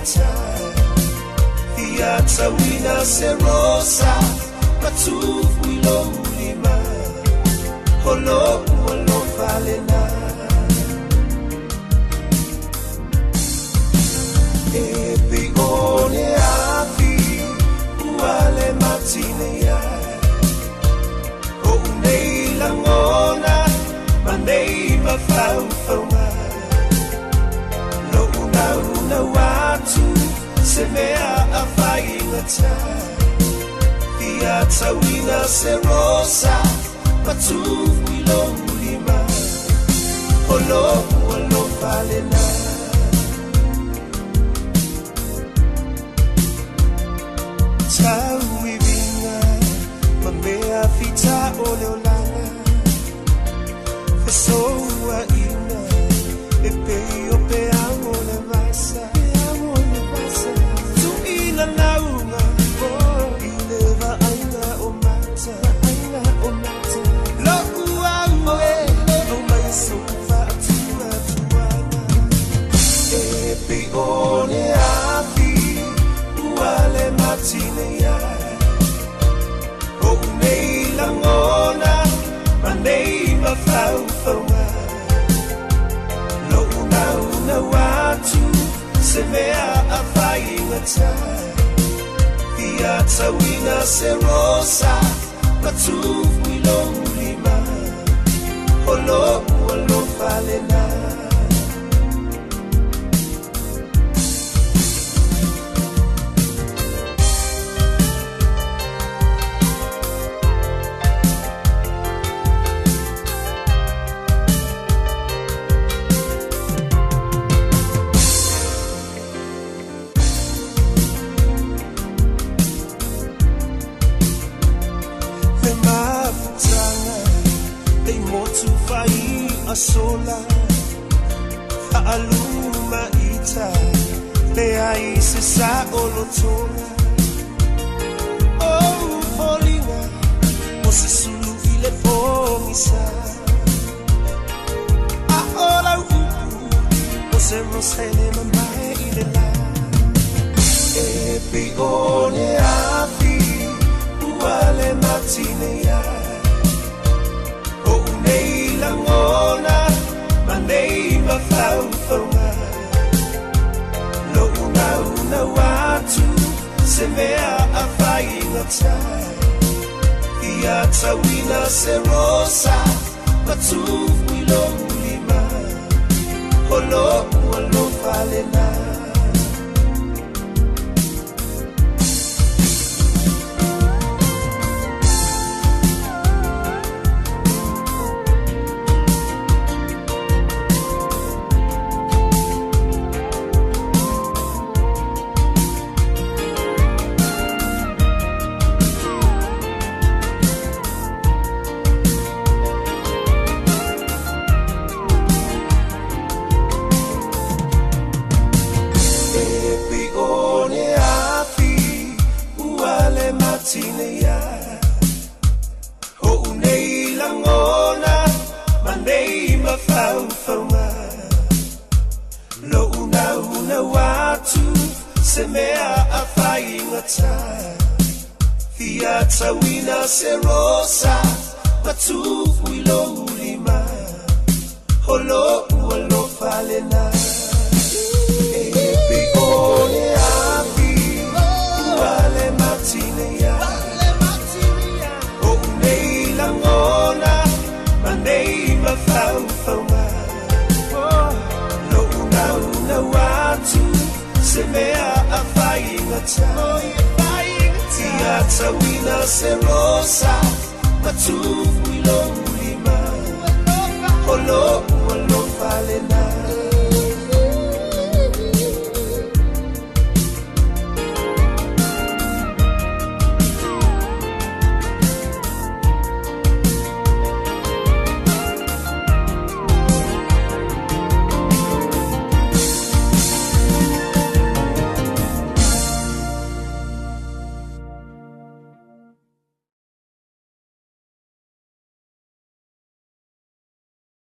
ngata Fiat wina se rosa Patufu ilo ulima Holo walo falena Epi one api Uale matine ya O unei langona Manei mafau faunga No una watu Se mea a fai ngata Fiat wina se rosa Patufu ilo ulima Holo walo falena Tau ivinga Mamea fita ole olanga Fesoa ina Epe ope amo le vasa Tu ina naunga Ileva aina o mata Lo uaue O mai sofa atua tuana Epe one api Uale matine ya O nei langona Manei mafau faunga Lo una watu Se mea a fai ngata Fiat wina se rosa Patufu ilo ulima Holo walo falena Sola Fa'aluma ita Leai se sa olotola Oh, Paulina O se sulu ile pomisa Ahola upu O se rosele mamae ile la Epi one api Uale matine ya O unei langona Manei mafau faunga Lo una watu Se mea a fai ngata Fiat wina se rosa Patufu ilo ulima Holo walo falena Fiat wina se rosa Patufu ilo ulima Holo walo falena Epi one api Uale matine ya O unei langona Manei mafau faunga Lo una watu Se mea a fai ngata Fiat wina se rosa Patufu ilo ulima Holo